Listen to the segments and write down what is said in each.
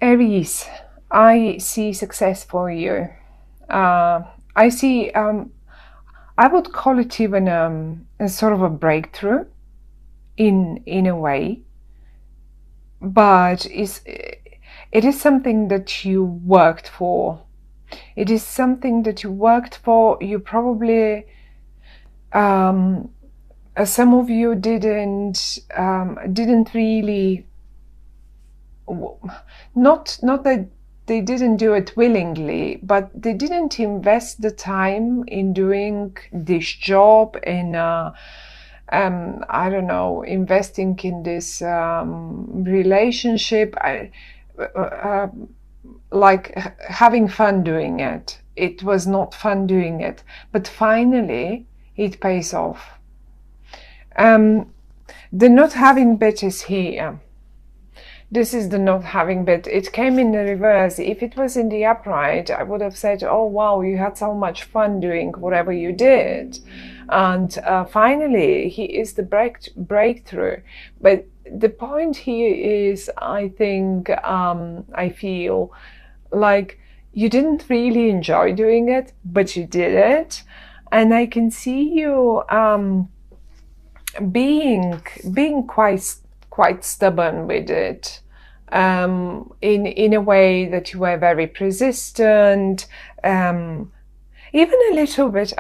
Aries, I see success for you. I see, I would call it even a sort of a breakthrough in a way, but it is something that you worked for. It is something that you worked for. You probably, some of you didn't really, not that they didn't do it willingly, but they didn't invest the time in doing this job, in I don't know, investing in this relationship, like having fun doing it. It was not fun doing it, but finally it pays off. The not having bet is here. This is the not having bet. It came in the reverse. If it was in the upright, I would have said, oh wow, you had so much fun doing whatever you did. And finally, he is the breakthrough. But the point here is, I think, I feel like you didn't really enjoy doing it, but you did it. And I can see you being quite stubborn with it, in a way that you were very persistent, even a little bit,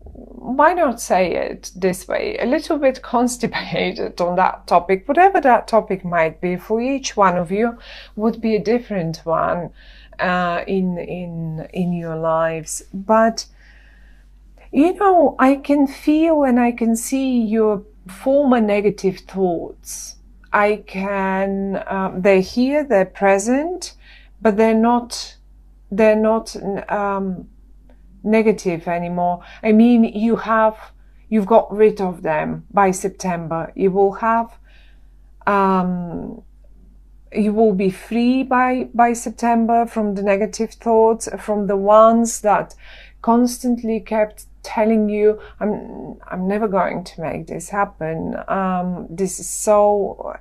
why not say it this way, a little bit constipated on that topic, whatever that topic might be. For each one of you would be a different one in your lives. But you know, I can feel and I can see your former negative thoughts. I can, they're here, they're present, but they're not negative anymore. I mean, you've got rid of them by September. You will have, you will be free by September from the negative thoughts, from the ones that constantly kept telling you, I'm never going to make this happen. This is so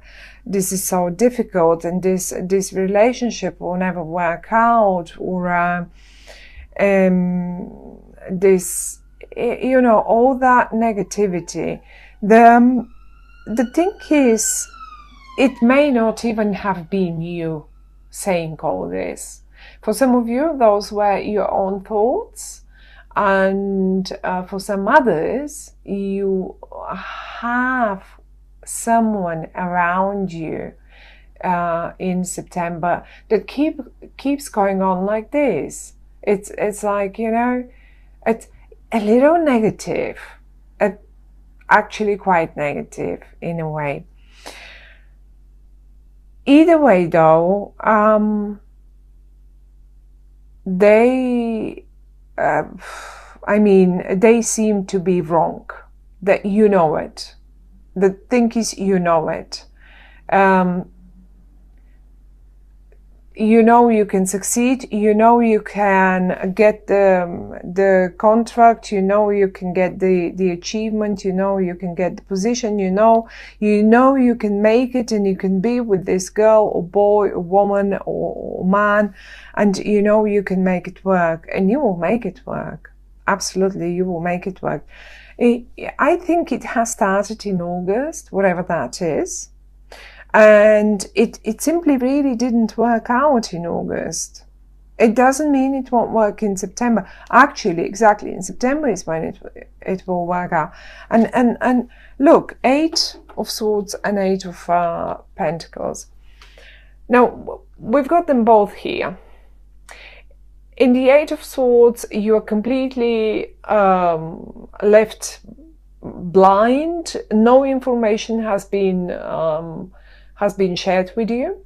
difficult, and this relationship will never work out, or this, you know, all that negativity. The thing is, it may not even have been you saying all this. For some of you, those were your own thoughts. And for some others, you have someone around you in September that keeps going on like this. It's like, you know, it's a little negative, actually quite negative in a way. Either way, though, I mean, they seem to be wrong. That you know it. The thing is, you know it. You know you can succeed. You know you can get the contract. You know you can get the achievement. You know you can get the position. You know you can make it, and you can be with this girl or boy or woman or man, and you know you can make it work, and you will make it work. Absolutely, you will make it work. I think it has started in August, whatever that is. And it simply really didn't work out in August. It doesn't mean it won't work in September. Actually, exactly, in September is when it will work out. And look, 8 of Swords and 8 of Pentacles. Now, we've got them both here. In the 8 of Swords, you are completely left blind. No information has been shared with you,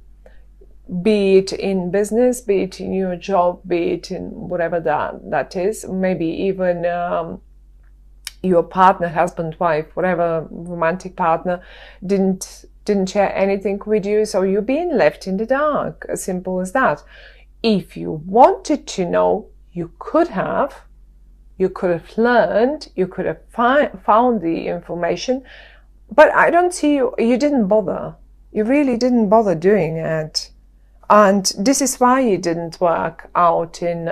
be it in business, be it in your job, be it in whatever that is. Maybe even your partner, husband, wife, whatever romantic partner didn't share anything with you, so you're being left in the dark. As simple as that. If you wanted to know, you could have learned, you could have found the information, but I don't see you didn't bother. You really didn't bother doing it. And this is why it didn't work out in,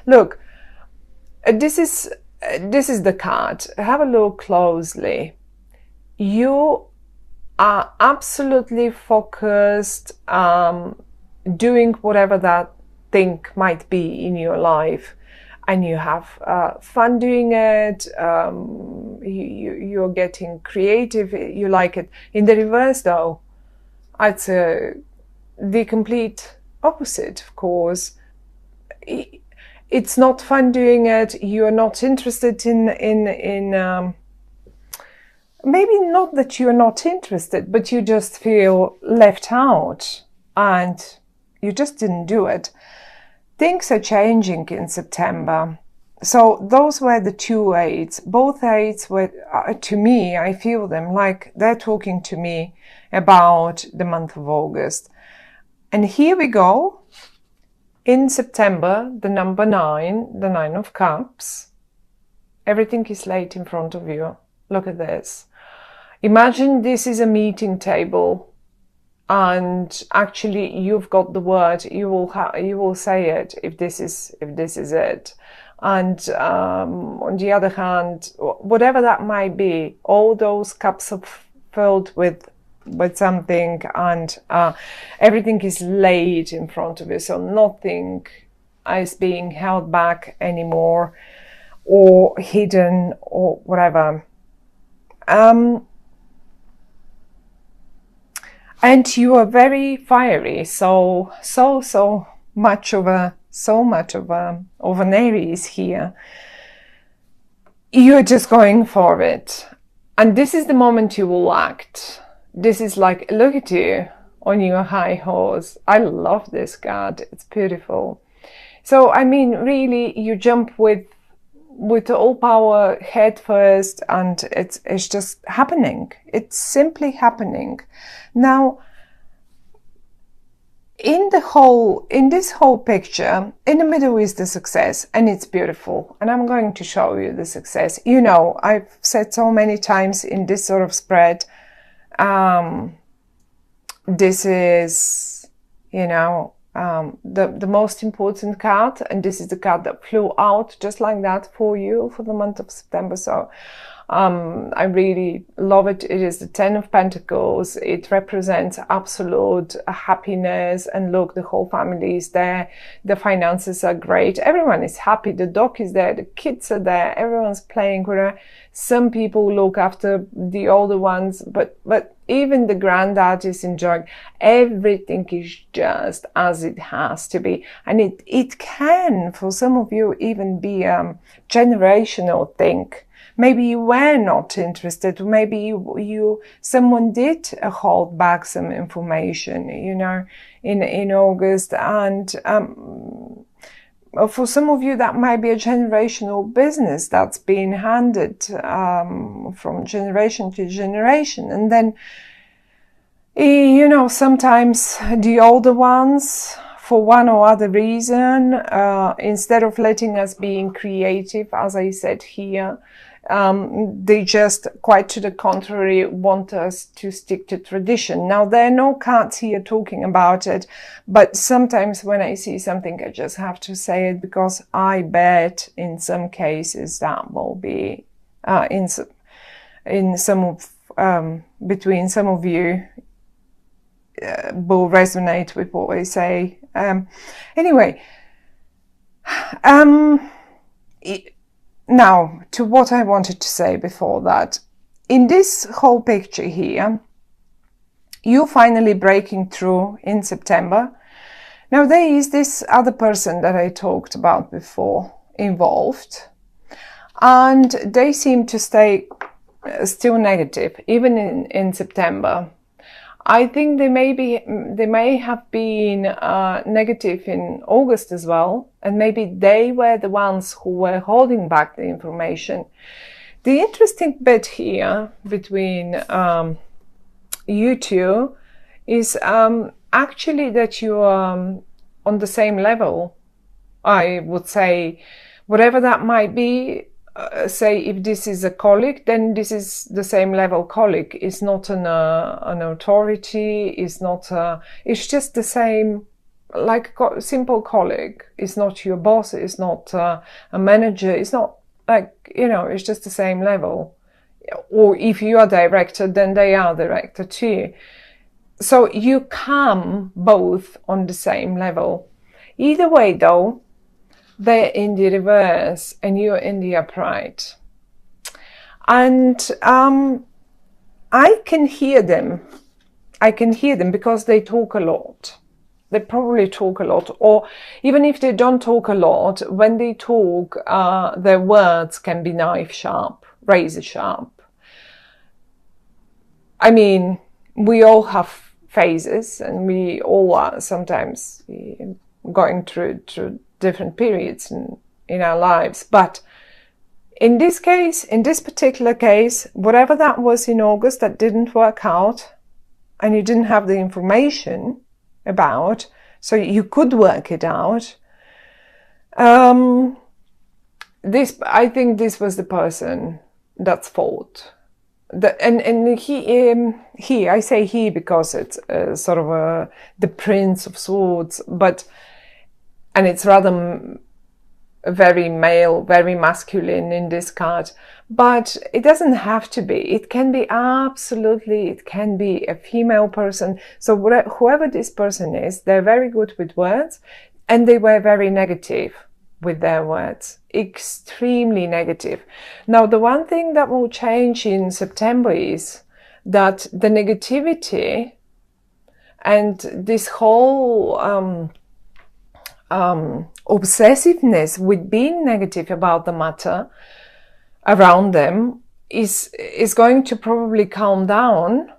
look, this is the card. Have a look closely. You are absolutely focused, doing whatever that thing might be in your life, and you have fun doing it. You're getting creative. You like it. In the reverse, though, it's the complete opposite, of course. It's not fun doing it. You're not interested in maybe not that you're not interested, but you just feel left out and you just didn't do it. Things are changing in September. So those were the two eights. Both eights were, to me, I feel them like they're talking to me about the month of August. And here we go. In September, the number 9, the 9 of Cups. Everything is laid in front of you. Look at this. Imagine this is a meeting table, and actually you've got the word. You will say it if this is it. And on the other hand, whatever that might be, all those cups are filled with something, and everything is laid in front of you. So nothing is being held back anymore, or hidden, or whatever. And you are very fiery, so much of an Aries here. You're just going for it, and this is the moment you will act. This is like, look at you on your high horse. I love this card. It's beautiful. So I mean, really, you jump with all power head first, and it's just happening. It's simply happening. Now, in this whole picture, in the middle is the success, and it's beautiful. And I'm going to show you the success. You know, I've said so many times in this sort of spread, this is, you know, the most important card, and this is the card that flew out just like that for you for the month of September. So I really love it. It is the 10 of Pentacles. It represents absolute happiness, and look, the whole family is there. The finances are great. Everyone is happy. The dog is there. The kids are there. Everyone's playing with her. Some people look after the older ones, but even the granddad is enjoying. Everything is just as it has to be. And it can, for some of you, even be a generational thing. Maybe you were not interested. Maybe someone did hold back some information, you know, in August. And for some of you, that might be a generational business that's being handed from generation to generation. And then, you know, sometimes the older ones, for one or other reason, instead of letting us being creative, as I said here, they just, quite to the contrary, want us to stick to tradition. Now, there are no cards here talking about it, but sometimes when I see something, I just have to say it, because I bet in some cases that will be in some of between some of you will resonate with what I say. Anyway, now, to what I wanted to say before that. In this whole picture here, you finally breaking through in September. Now, there is this other person that I talked about before involved, and they seem to stay still negative, even in September. I think they may have been negative in August as well, and maybe they were the ones who were holding back the information. The interesting bit here between you two is actually that you are on the same level. I would say, whatever that might be. Say if this is a colleague, then this is the same level colleague. It's not an authority. It's not. It's just the same like a simple colleague. It's not your boss, it's not a manager, it's not like, you know, it's just the same level. Or if you are director, then they are director too. So you come both on the same level. Either way though, they're in the reverse and you're in the upright. And I can hear them. I can hear them because they talk a lot. They probably talk a lot. Or even if they don't talk a lot, when they talk, their words can be knife sharp, razor sharp. I mean, we all have phases and we all are sometimes going through different periods in our lives. But in this case, in this particular case, whatever that was in August that didn't work out and you didn't have the information about, so you could work it out. I think this was the person that's fault. And he, I say he because it's sort of the Prince of Swords, and it's rather very male, very masculine in this card, but it doesn't have to be. It can be it can be a female person. So whoever this person is, they're very good with words, and they were very negative with their words, extremely negative. Now, the one thing that will change in September is that the negativity and this whole obsessiveness with being negative about the matter around them is going to probably calm down,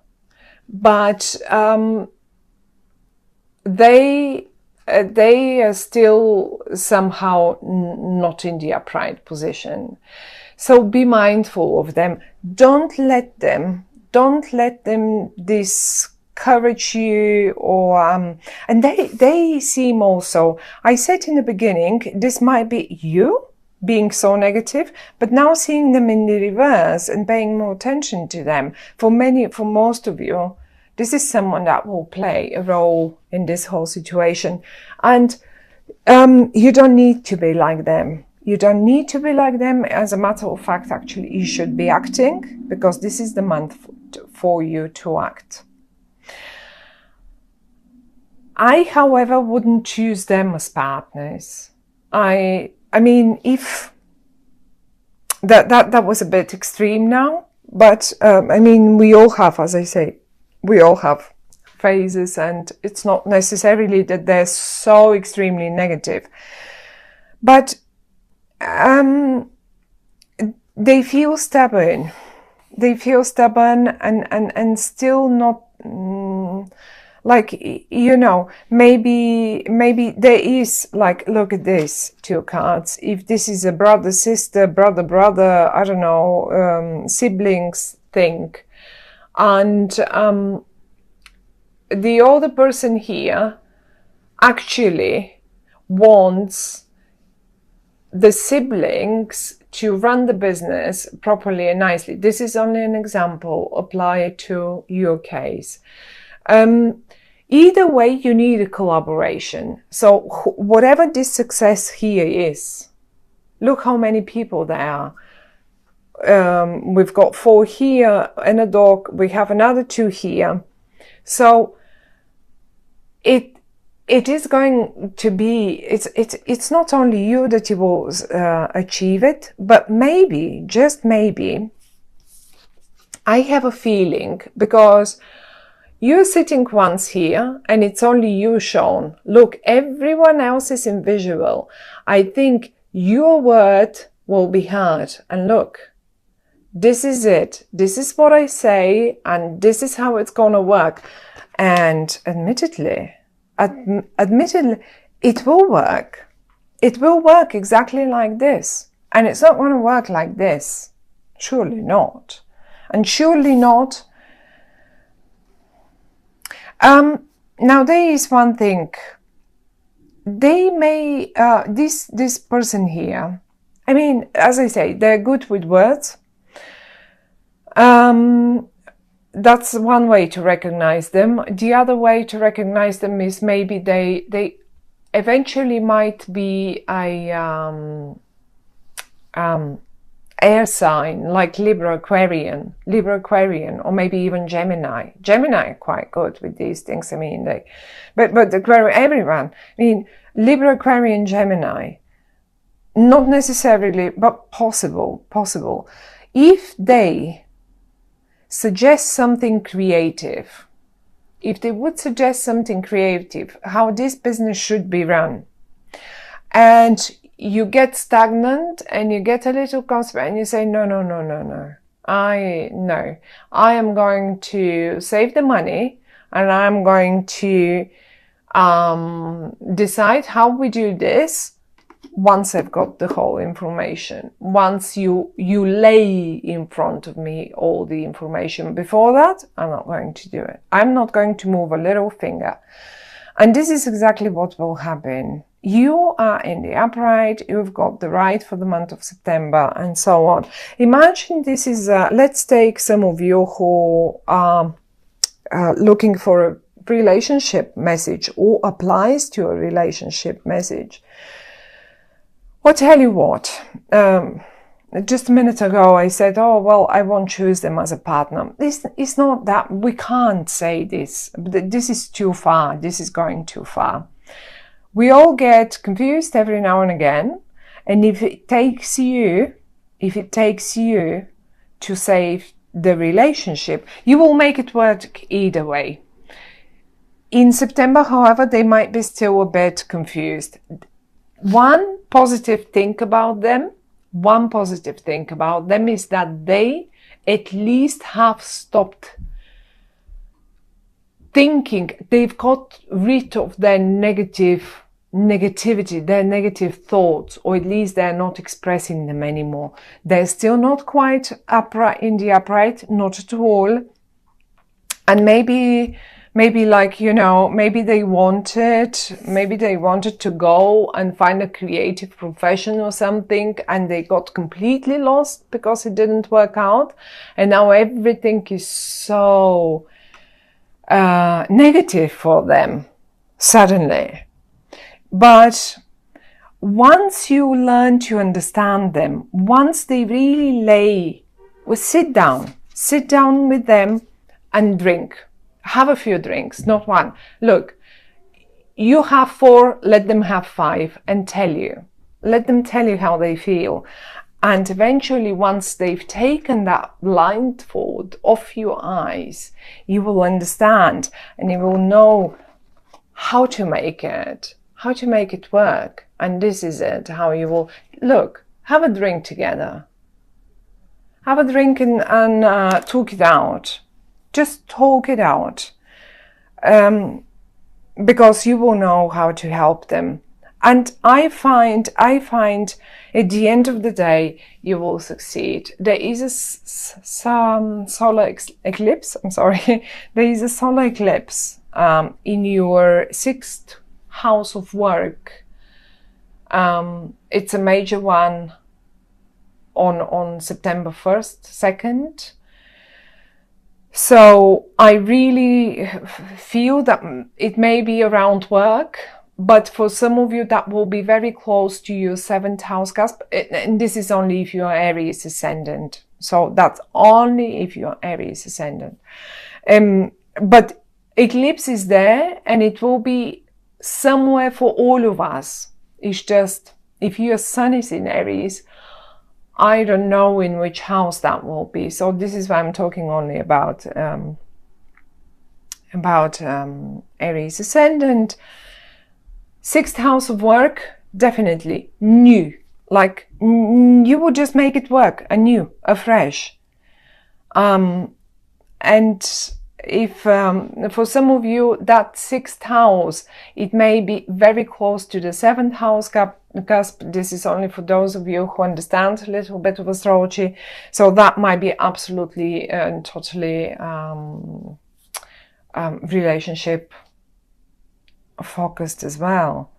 but they are still somehow not in the upright position. So be mindful of them. Don't let them discourage you, or and they seem also, I said in the beginning, this might be you being so negative, but now seeing them in the reverse and paying more attention to them, for most of you, this is someone that will play a role in this whole situation. And you don't need to be like them. You don't need to be like them. As a matter of fact, actually, you should be acting, because this is the month for you to act. I, however, wouldn't choose them as partners. I mean, if that was a bit extreme now, but I mean, we all have, as I say, we all have phases, and it's not necessarily that they're so extremely negative, but they feel stubborn. They feel stubborn and still not, like, you know, maybe there is, like, look at this, 2 cards. If this is a brother, sister, brother, I don't know, siblings thing. And the other person here actually wants the siblings to run the business properly and nicely. This is only an example. Apply it to your case. Either way, you need a collaboration. So whatever this success here is, look how many people there are. We've got 4 here and a dog. We have another 2 here. So it is going to be, it's not only you that you will achieve it, but maybe, just maybe, I have a feeling, because you're sitting once here and it's only you shown. Look, everyone else is invisible. I think your word will be heard. And look, this is it. This is what I say, and this is how it's going to work. And admittedly, it will work. It will work exactly like this. And it's not going to work like this. Surely not. And surely not. Now there is one thing. They may, this person here, I mean, as I say, they're good with words. that's one way to recognize them. The other way to recognize them is maybe they eventually might be a air sign like Libra Aquarian, or maybe even Gemini. Gemini are quite good with these things. I mean, but Aquarian, everyone. I mean, Libra, Aquarian, Gemini, not necessarily, but possible. If they suggest something creative, if they would suggest something creative, how this business should be run, and you get stagnant and you get a little concerned and you say, no, I am going to save the money, and I'm going to decide how we do this once I've got the whole information, once you lay in front of me all the information. Before that, I'm not going to do it. I'm not going to move a little finger. And this is exactly what will happen. You are in the upright, you've got the right for the month of September, and so on. Imagine this is, let's take some of you who are looking for a relationship message or applies to a relationship message. Well, tell you what, just a minute ago I said, oh, well, I won't choose them as a partner. This is not that, we can't say this. This is too far. This is going too far. We all get confused every now and again. And if it takes you to save the relationship, you will make it work either way. In September, however, they might be still a bit confused. One positive thing about them is that they at least have stopped thinking. They've got rid of their negativity, their negative thoughts, or at least they're not expressing them anymore. They're still not quite upright in the upright, not at all. And maybe like, you know, maybe they wanted to go and find a creative profession or something, and they got completely lost because it didn't work out. And now everything is so negative for them suddenly. But once you learn to understand them, once they really sit down with them and drink. Have a few drinks, not one. Look, you have 4, let them have 5 and tell you. Let them tell you how they feel. And eventually, once they've taken that blindfold off your eyes, you will understand and you will know how to make it work. And this is it, how you will, look, have a drink together. Have a drink and talk it out. Just talk it out, because you will know how to help them. And I find at the end of the day, you will succeed. There is a solar eclipse. There is a solar eclipse in your 6th house of work. It's a major one on September 1st, 2nd. So I really feel that it may be around work, but for some of you that will be very close to your 7th house cusp. And this is only if you are Aries ascendant. So that's only if you are Aries ascendant. But eclipse is there, and it will be somewhere for all of us. It's just, if your sun is in Aries, I don't know in which house that will be. So this is why I'm talking only about Aries ascendant. 6th house of work, definitely new. Like you would just make it work anew, afresh. And if for some of you that 6th house, it may be very close to the 7th house cusp. This is only for those of you who understand a little bit of astrology. So that might be absolutely and totally relationship focused as well.